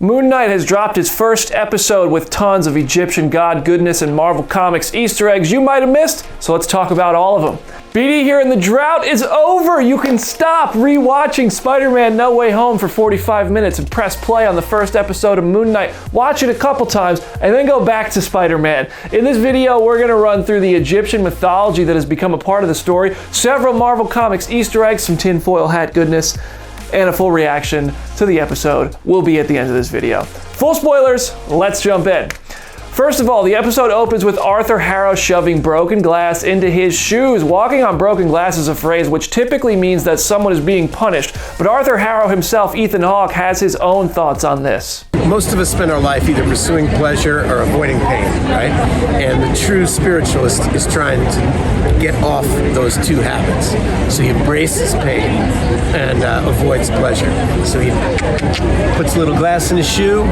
Moon Knight has dropped his first episode with tons of Egyptian god goodness and Marvel Comics Easter eggs you might have missed, so let's talk about all of them. BD here, and the drought is over! You can stop rewatching Spider-Man No Way Home for 45 minutes and press play on the first episode of Moon Knight. Watch it a couple times, and then go back to Spider-Man. In this video, we're going to run through the Egyptian mythology that has become a part of the story, several Marvel Comics Easter eggs, some tinfoil hat goodness, and a full reaction to the episode will be at the end of this video. Full spoilers, let's jump in. First of all, the episode opens with Arthur Harrow shoving broken glass into his shoes. Walking on broken glass is a phrase which typically means that someone is being punished, but Arthur Harrow himself, Ethan Hawke, has his own thoughts on this. Most of us spend our life either pursuing pleasure or avoiding pain, right? And the true spiritualist is trying to get off those two habits. So he embraces pain and avoids pleasure. So he puts a little glass in his shoe.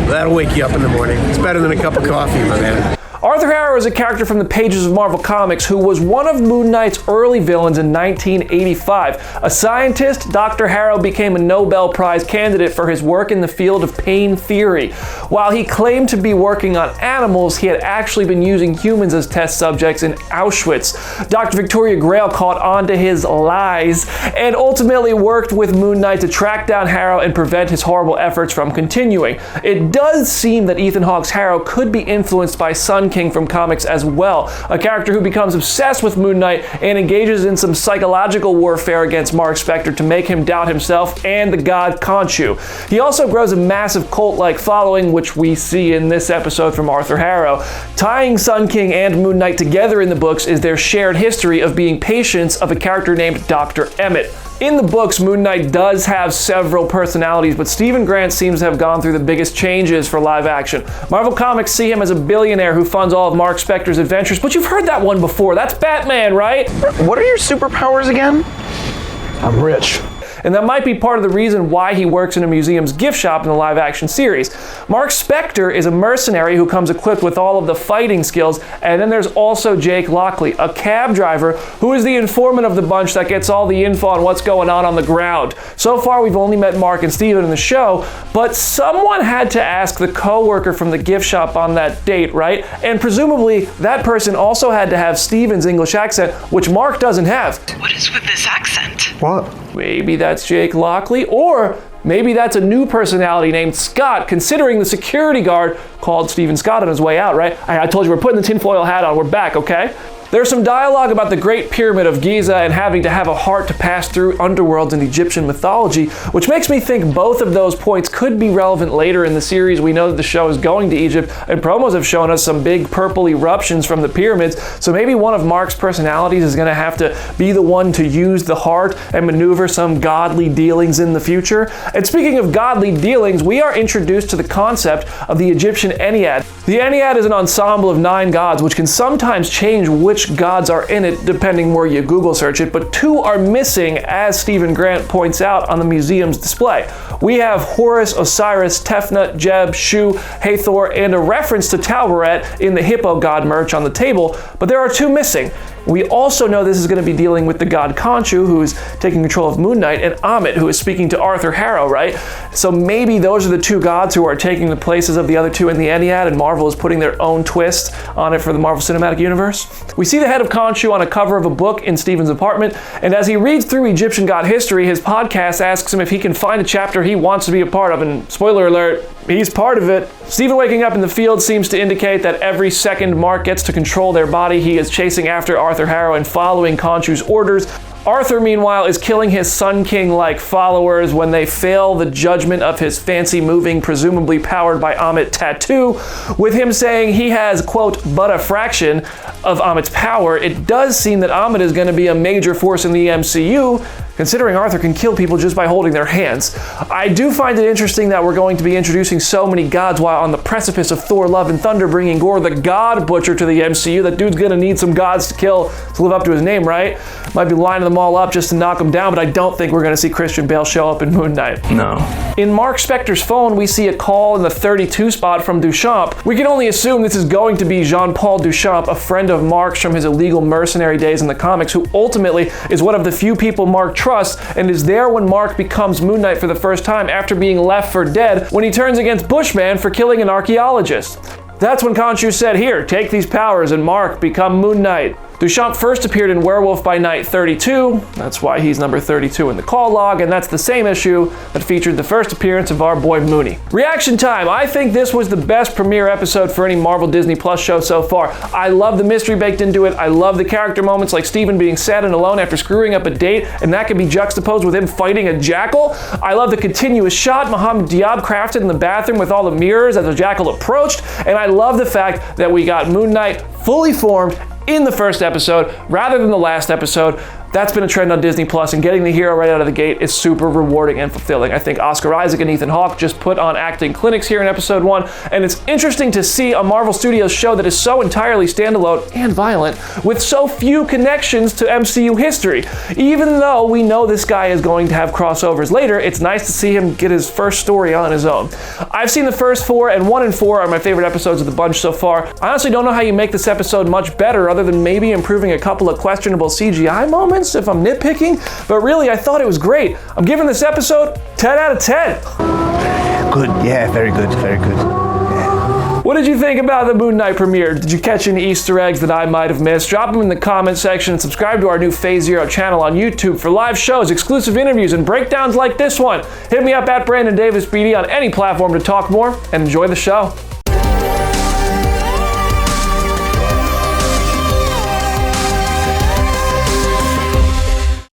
That'll wake you up in the morning. It's better than a cup of coffee, my man. Arthur Harrow is a character from the pages of Marvel Comics who was one of Moon Knight's early villains in 1985. A scientist, Dr. Harrow became a Nobel Prize candidate for his work in the field of pain theory. While he claimed to be working on animals, he had actually been using humans as test subjects in Auschwitz. Dr. Victoria Grail caught on to his lies and ultimately worked with Moon Knight to track down Harrow and prevent his horrible efforts from continuing. It does seem that Ethan Hawke's Harrow could be influenced by Sun King from comics as well, a character who becomes obsessed with Moon Knight and engages in some psychological warfare against Marc Spector to make him doubt himself and the god Khonshu. He also grows a massive cult-like following, which we see in this episode from Arthur Harrow. Tying Sun King and Moon Knight together in the books is their shared history of being patients of a character named Dr. Emmett. In the books, Moon Knight does have several personalities, but Stephen Grant seems to have gone through the biggest changes for live action. Marvel Comics see him as a billionaire who funds all of Marc Spector's adventures, but you've heard that one before. That's Batman, right? What are your superpowers again? I'm rich. And that might be part of the reason why he works in a museum's gift shop in the live-action series. Marc Spector is a mercenary who comes equipped with all of the fighting skills, and then there's also Jake Lockley, a cab driver who is the informant of the bunch that gets all the info on what's going on the ground. So far, we've only met Mark and Steven in the show, but someone had to ask the co-worker from the gift shop on that date, right? And presumably, that person also had to have Steven's English accent, which Mark doesn't have. What is with this accent? What? Maybe that's Jake Lockley, or maybe that's a new personality named Scott, considering the security guard called Steven Scott on his way out, right? I told you we're putting the tinfoil hat on, we're back, okay? There's some dialogue about the Great Pyramid of Giza and having to have a heart to pass through underworlds in Egyptian mythology, which makes me think both of those points could be relevant later in the series. We know that the show is going to Egypt, and promos have shown us some big purple eruptions from the pyramids, so maybe one of Mark's personalities is going to have to be the one to use the heart and maneuver some godly dealings in the future. And speaking of godly dealings, we are introduced to the concept of the Egyptian Ennead. The Ennead is an ensemble of 9 gods, which can sometimes change which gods are in it depending where you Google search it, but 2 are missing, as Stephen Grant points out on the museum's display. We have Horus, Osiris, Tefnut, Jeb, Shu, Hathor, and a reference to Talbaret in the hippo god merch on the table, but there are 2 missing. We also know this is going to be dealing with the god Khonshu, who is taking control of Moon Knight, and Ammit, who is speaking to Arthur Harrow, right? So maybe those are the 2 gods who are taking the places of the other 2 in the Ennead, and Marvel is putting their own twist on it for the Marvel Cinematic Universe. We see the head of Khonshu on a cover of a book in Steven's apartment, and as he reads through Egyptian god history, his podcast asks him if he can find a chapter he wants to be a part of, and spoiler alert, he's part of it. Stephen waking up in the field seems to indicate that every second Mark gets to control their body, he is chasing after Arthur Harrow and following Khonshu's orders. Arthur, meanwhile, is killing his Sun King-like followers when they fail the judgment of his fancy-moving, presumably powered by Ammit tattoo, with him saying he has, quote, but a fraction of Ammit's power. It does seem that Ammit is going to be a major force in the MCU, considering Arthur can kill people just by holding their hands. I do find it interesting that we're going to be introducing so many gods while on the precipice of Thor, Love, and Thunder bringing Gore the God Butcher to the MCU. That dude's gonna need some gods to kill to live up to his name, right? Might be lining them all up just to knock them down, but I don't think we're gonna see Christian Bale show up in Moon Knight. No. In Marc Spector's phone, we see a call in the 32 spot from Duchamp. We can only assume this is going to be Jean-Paul Duchamp, a friend of Marc's from his illegal mercenary days in the comics, who ultimately is one of the few people Marc trusts trusts and is there when Marc becomes Moon Knight for the first time after being left for dead when he turns against Bushman for killing an archaeologist. That's when Khonshu said, "Here, take these powers," and Marc become Moon Knight. Duchamp first appeared in Werewolf by Night 32, that's why he's number 32 in the call log, and that's the same issue that featured the first appearance of our boy Mooney. Reaction time. I think this was the best premiere episode for any Marvel Disney Plus show so far. I love the mystery baked into it. I love the character moments like Steven being sad and alone after screwing up a date, and that can be juxtaposed with him fighting a jackal. I love the continuous shot Mohamed Diab crafted in the bathroom with all the mirrors as the jackal approached, and I love the fact that we got Moon Knight fully formed in the first episode rather than the last episode. That's been a trend on Disney Plus, and getting the hero right out of the gate is super rewarding and fulfilling. I think Oscar Isaac and Ethan Hawke just put on acting clinics here in episode 1, and it's interesting to see a Marvel Studios show that is so entirely standalone and violent with so few connections to MCU history. Even though we know this guy is going to have crossovers later, it's nice to see him get his first story on his own. I've seen the first 4, and 1 and 4 are my favorite episodes of the bunch so far. I honestly don't know how you make this episode much better other than maybe improving a couple of questionable CGI moments, if I'm nitpicking, but really I thought it was great. I'm giving this episode 10 out of 10. Good, yeah, very good, very good. Yeah. What did you think about the Moon Knight premiere? Did you catch any Easter eggs that I might have missed? Drop them in the comment section and subscribe to our new Phase Zero channel on YouTube for live shows, exclusive interviews, and breakdowns like this one. Hit me up at Brandon Davis BD on any platform to talk more, and enjoy the show.